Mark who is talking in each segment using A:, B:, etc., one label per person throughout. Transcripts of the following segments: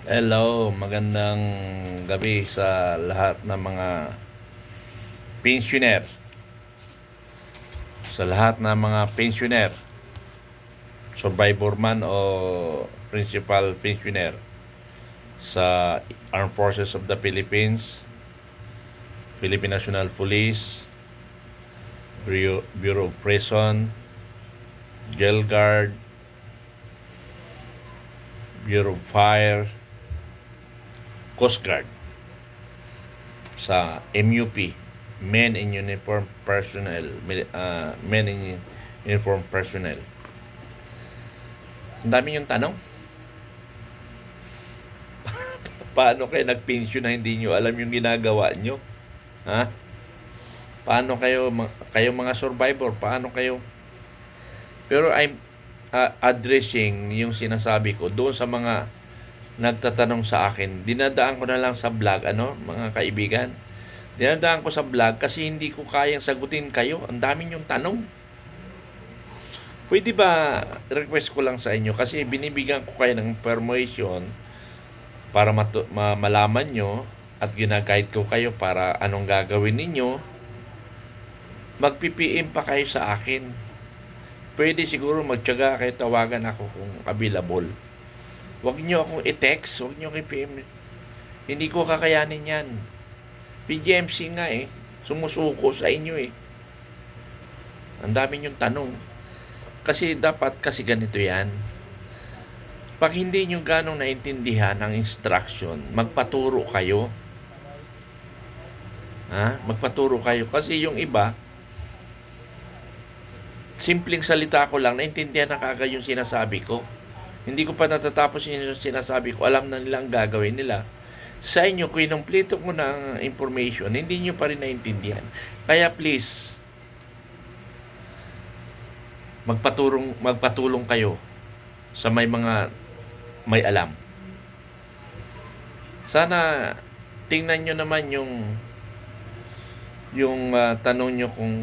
A: Hello, magandang gabi sa lahat ng mga pensioner. Sa lahat ng mga pensioner, survivor man o principal pensioner sa Armed Forces of the Philippines, Philippine National Police, Bureau of Prison, Jail Guard, Bureau of Fire, Coast Guard, sa MUP, Men in Uniform Personnel, Men in Uniform Personnel. Ang dami yung tanong. Paano kayo nag-pension na hindi nyo alam yung ginagawa nyo? Ha? Paano kayo mga survivor? Paano kayo? Pero I'm addressing yung sinasabi ko doon sa mga nagtatanong sa akin. Dinadaan ko na lang sa vlog, mga kaibigan. Dinadaan ko sa vlog kasi hindi ko kayang sagutin kayo. Ang dami yung tanong. Pwede ba request ko lang sa inyo kasi binibigyan ko kayo ng information para malaman nyo at ginaguide ko kayo para anong gagawin ninyo. Mag-PPM pa kayo sa akin. Pwede siguro magtiyaga kayo, tawagan ako kung available. Huwag nyo akong i-text, huwag nyo i-PM. Hindi ko kakayanin yan. PGMC nga sumusuko sa inyo Ang dami nyong tanong. Kasi dapat ganito yan. Pag hindi nyo ganong naintindihan ang instruction, magpaturo kayo. Magpaturo kayo. Kasi yung iba, simpleng salita ko lang, naintindihan na kagad yung sinasabi ko. Hindi ko pa natatapos yung sinasabi ko, alam na nila ang gagawin nila. Sa inyo, kung inumpleto ko ng information, hindi nyo pa rin naintindihan. Kaya please, magpatulong kayo sa may alam. Sana tingnan nyo naman yung tanong nyo kung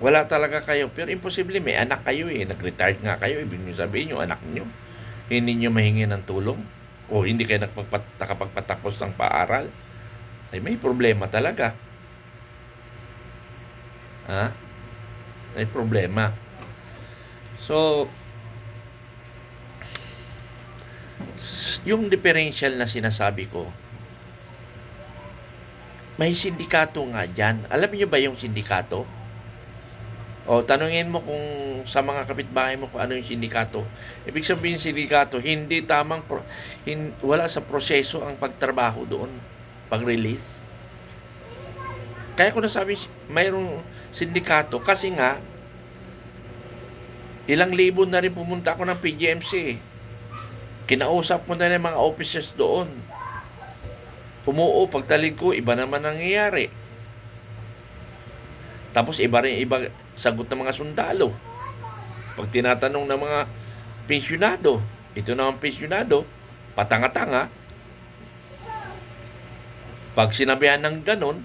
A: wala talaga kayo. Pero imposible, may anak kayo nag-retired nga kayo. Ibig nyo sabihin yung anak nyo, hindi nyo mahingi ng tulong o hindi kayo nakapagpatapos ng paaral, ay may problema talaga. May problema. So, yung differential na sinasabi ko, may sindikato nga dyan. Alam niyo ba yung sindikato? O, tanungin mo kung sa mga kapitbahay mo kung ano yung sindikato. Ibig sabihin sindikato, hindi wala sa proseso ang pagtrabaho doon, pag-release. Kaya ko nasabi, mayroong sindikato kasi nga, ilang libo na rin pumunta ako ng PGMC. Kinausap ko na rin mga officers doon. Umuo, pagtalig ko, iba naman nangyayari. Tapos iba sagot ng mga sundalo. Pag tinatanong ng mga pensyonado, ito naman pensyonado, patanga-tanga. Pag sinabihan ng ganon,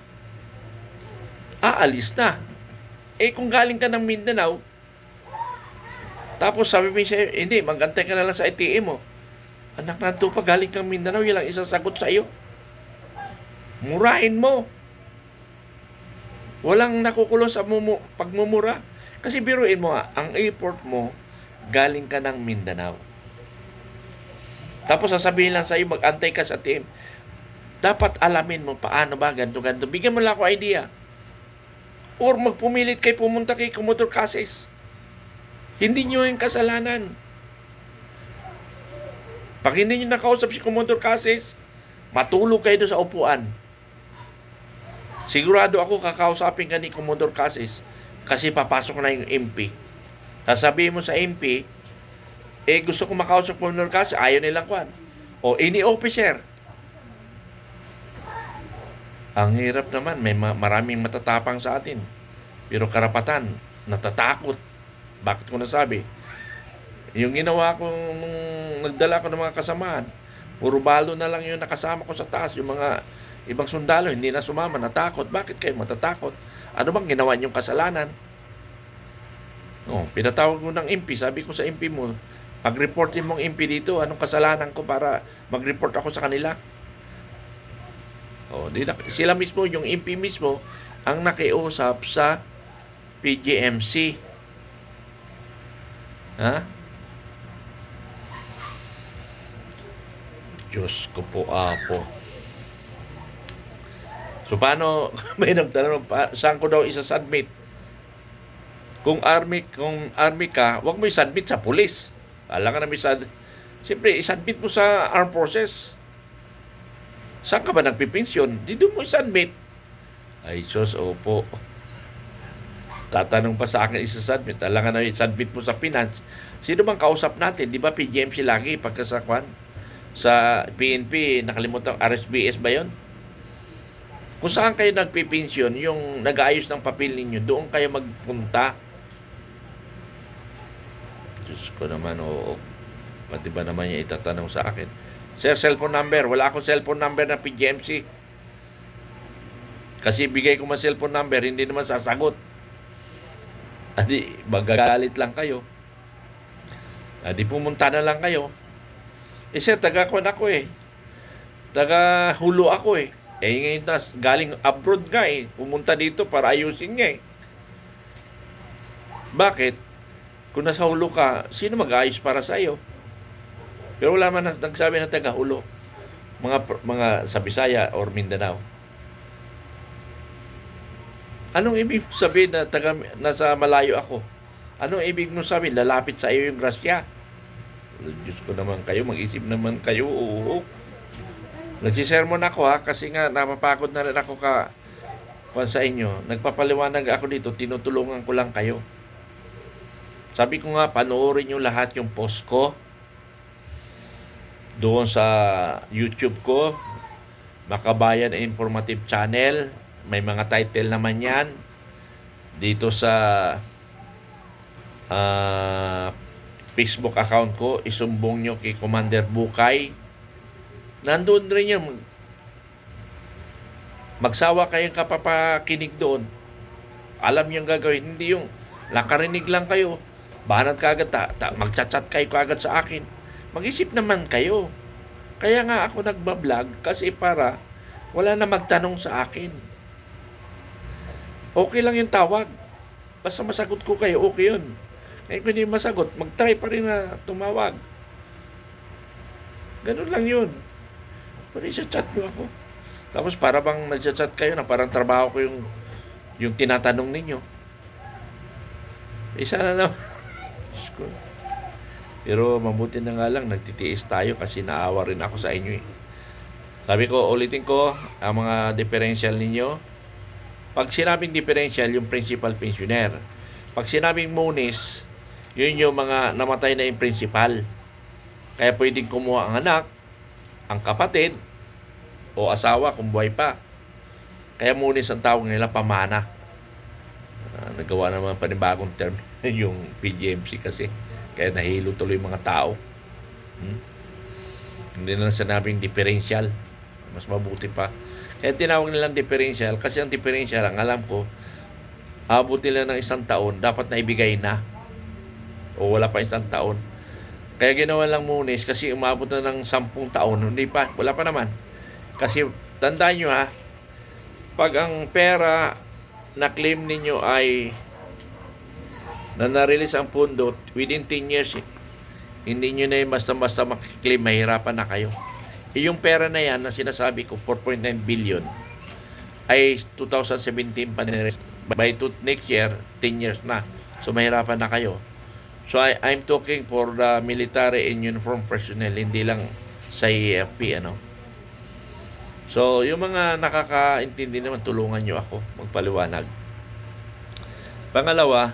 A: aalis na. Kung galing ka ng Mindanao, tapos sabi mo siya, hindi, magantay ka na lang sa ATM mo. Anak na ito pa, galing kang Mindanao, yun lang isang sagot sa iyo. Murahin mo. Walang nakukulong sa pagmumura. Kasi biruin mo ang airport mo, galing ka ng Mindanao. Tapos sasabihin lang sa iyo, mag-antay ka sa ATM. Dapat alamin mo paano ba, ganito. Bigyan mo lang ako idea. Or magpumilit kayo pumunta kay Commodore Cases. Hindi nyo yung kasalanan. Pag hindi nyo nakausap si Commodore Cases, matulog kayo doon sa upuan. Sigurado ako kakausapin ka ni Commodore Cases kasi papasok na yung MP. Sasabihin mo sa MP, gusto ko makausap Commodore Cases, ayaw nilang kwan. O any officer. Ang hirap naman, may maraming matatapang sa atin. Pero karapatan, natatakot. Bakit ko nasabi? Yung ginawa ko nung nagdala ko ng mga kasamaan, puro balo na lang yung nakasama ko sa taas. Yung mga ibang sundalo, hindi na sumama, natakot. Bakit kayo matatakot? Ano bang ginawa niyong kasalanan? Pinatawag mo ng MP. Sabi ko sa MP mo, Pag-reportin mong MP dito, anong kasalanan ko para mag-report ako sa kanila? Sila mismo, yung MP mismo, ang nakiusap sa PGMC. Ha? Diyos ko po, apo. So, paano, may nagtanong, saan ko daw isa-submit? Kung army ka, wag mo i-submit sa pulis. Alam ka na siyempre, i-submit mo sa armed forces. Saan ka ba nagpipensyon? Dito mo i-submit. Ay, Diyos, opo. Tatanong pa sa akin i-submit. Alam ka na i-submit mo sa finance. Sino bang kausap natin? Di ba PGMC lagi pagkasakwan? Sa PNP, nakalimutan, RSBS ba yon? Kung saan kayo nagpipensyon, yung nag-aayos ng papel ninyo, doon kayo magpunta. Diyos ko naman, oo. Pati ba naman niya itatanong sa akin? Sir, cellphone number. Wala akong cellphone number ng PGMC. Kasi bigay ko man cellphone number, hindi naman sasagot. Adi, magagalit lang kayo. Adi, pumunta na lang kayo. Sir, taga-kwan ako eh. Taga-hulo ako eh. Ngayon galing abroad nga eh. Pumunta dito para ayusin niya eh. Bakit? Kung nasa hulo ka, sino mag-ayos para sa iyo? Pero wala man nagsabi na taga-hulo. Mga sa Bisaya or Mindanao. Anong ibig sabihin na nasa malayo ako? Anong ibig mo sabihin? Lalapit sa iyo yung grasya. Diyos ko naman kayo, mag-isip naman kayo. Oo. Nagsisermon ako ha, kasi nga napapagod na rin ako sa inyo. Nagpapaliwanag ako dito, tinutulungan ko lang kayo. Sabi ko nga, panoorin nyo lahat yung post ko doon sa YouTube ko, Makabayan Informative Channel. May mga title naman yan. Dito sa Facebook account ko, isumbong nyo kay Commander Bukay. Nandun rin yun. Magsawa kayong kapapakinig doon. Alam yung gagawin. Hindi yung nakarinig lang kayo. Banat kagad, magchat-chat kayo kagad sa akin. Mag-isip naman kayo. Kaya nga ako nagbablog kasi para wala na magtanong sa akin. Okay lang yung tawag. Basta masagot ko kayo, okay yun. Kaya kung hindi masagot, mag-try pa rin na tumawag. Ganun lang yun. Pero isa-chat nyo ako. Tapos para bang nagchat-chat kayo na parang trabaho ko yung tinatanong ninyo. Isa na naman. Pero mabuti na nga lang, nagtitiis tayo kasi naawa rin ako sa inyo eh. Sabi ko, ulitin ko, ang mga differential ninyo. Pag sinabing differential, yung principal pensioner. Pag sinabing bonus, yun yung mga namatay na yung principal. Kaya pwedeng kumuha ang anak, ang kapatid, o asawa kung buhay pa. Kaya bonus ang tawag nila, pamana. Nagawa naman panibagong term yung PGMC kasi. Kaya nahilo tuloy mga tao. Hindi na sinabing differential. Mas mabuti pa. Kaya tinawag nilang differential kasi ang differential, ang alam ko, abot nila ng 1 taon, dapat na ibigay na. O wala pa 1 taon. Kaya ginawa lang munis kasi umabot na ng 10 taon. Hindi pa, wala pa naman. Kasi tandaan nyo ha, pag ang pera na claim ninyo ay na na-release ang pondo within 10 years, hindi nyo na yung basta-basta makiklaim, mahirapan na kayo. Yung pera na yan na sinasabi ko, 4.9 billion, ay 2017 pa nire. By next year, 10 years na. So, mahirapan na kayo. So, I'm talking for the military and uniform personnel, hindi lang sa AFP, ano. So, yung mga nakakaintindi naman, tulungan nyo ako magpaliwanag. Pangalawa,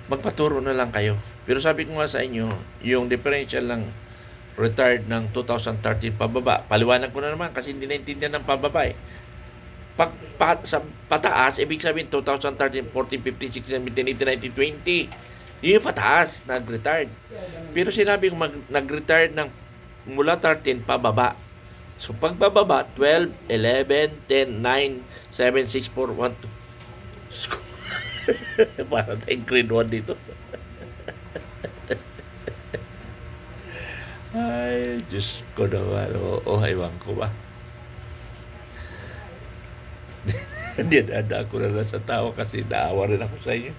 A: magpaturo na lang kayo. Pero sabi ko nga sa inyo, yung differential ng retired ng 2013 pababa, paliwanag ko na naman kasi hindi naintindihan ng pababa eh. Sa pataas, ibig sabihin 2013, 14, 15, 16, 17, 18, 19, 20. Yun yung pataas, nag-retired. Pero sinabi ko nag-retired ng mula 13 pababa. So pagbababa, 12, 11, 10, 9, 7, 6, 4, 1, 2. Para tayong grade 1 dito. Ay, Diyos ko naman. Oo, ewan ko ba. Dinada ako na lang sa tao kasi naawa rin ako sa inyo.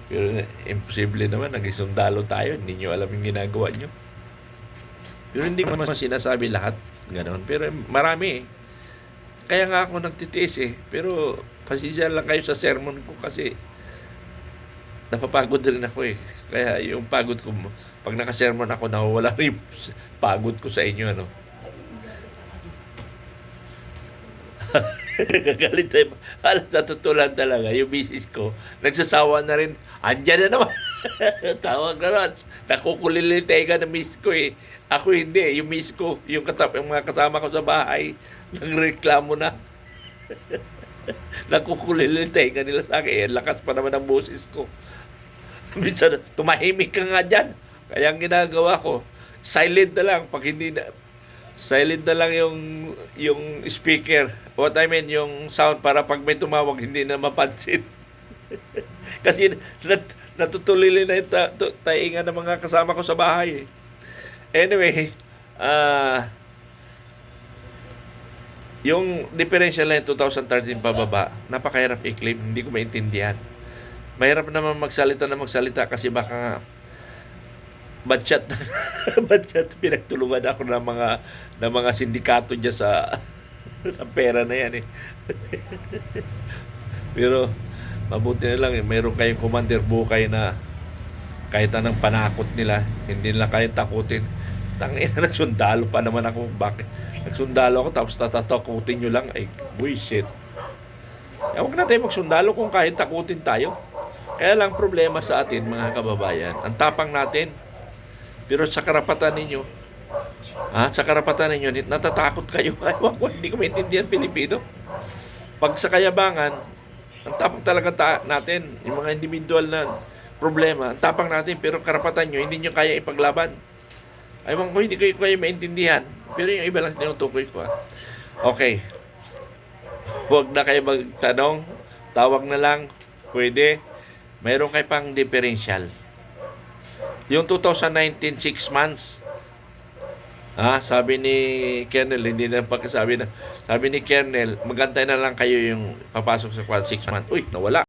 A: Pero imposible naman, naging sundalo tayo. Hindi nyo alam yung ginagawa nyo. Pero hindi ko naman sinasabi lahat. Ganon. Pero marami eh. Kaya nga ako nagtitiis eh. Pero pasensya lang kayo sa sermon ko kasi napapagod rin ako eh. Kaya yung pagod ko, pag nakasermon ako, nawawala rin yung pagod ko sa inyo. Ano? Gagalit tayo. Alam, sa totoo lang talaga, yung misis ko, nagsasawa na rin, andyan na naman. Tawag na naman. Nakukulilitay ka ng misis ko eh. Ako hindi. Yung misis ko, yung mga kasama ko sa bahay, nagreklamo na. Nakukulilitay ka nila sa akin. Lakas pa naman ang boses ko. Minsan, tumahimik ka nga dyan. Kaya ang ginagawa ko, silent na lang. Pag hindi na, silent na lang yung speaker. What I mean, yung sound para pag may tumawag, hindi na mapansin. Kasi natutulili na yung tainga ng mga kasama ko sa bahay. Anyway, yung differential line 2013 pababa, napakahirap i-claim. Hindi ko maintindihan. Mahirap naman magsalita kasi baka nga bad chat pinagtulungan ako ng mga sindikato diyan sa pera na yan eh. Pero mabuti na lang eh, mayroon kayong Commander Bukay na kahit anong panakot nila, hindi nila kayang takutin. Tangina, nagsundalo pa naman ako. Bakit? Nagsundalo ako tapos tatakutin nyo lang. Ay, bullshit. Huwag na tayo magsundalo kung kahit takutin tayo. Kaya lang problema sa atin, mga kababayan, ang tapang natin. Pero sa karapatan ninyo, natatakot kayo. Ay, hindi ko maintindihan Pilipino. Pag sa kayabangan, ang tapang talaga natin, yung mga individual na problema, ang tapang natin, pero karapatan nyo, hindi nyo kaya ipaglaban. Aywan ko, hindi ko kayo maintindihan. Pero yung iba lang tinutukoy ko. Okay. Huwag na kayo magtanong. Tawag na lang. Pwede. Mayroon kayo pang differential. Yung 2019, 6 months. Sabi ni Kernel, hindi na pagkasabi na. Sabi ni Kernel, magantay na lang kayo yung papasok sa 6 months. Uy, nawala.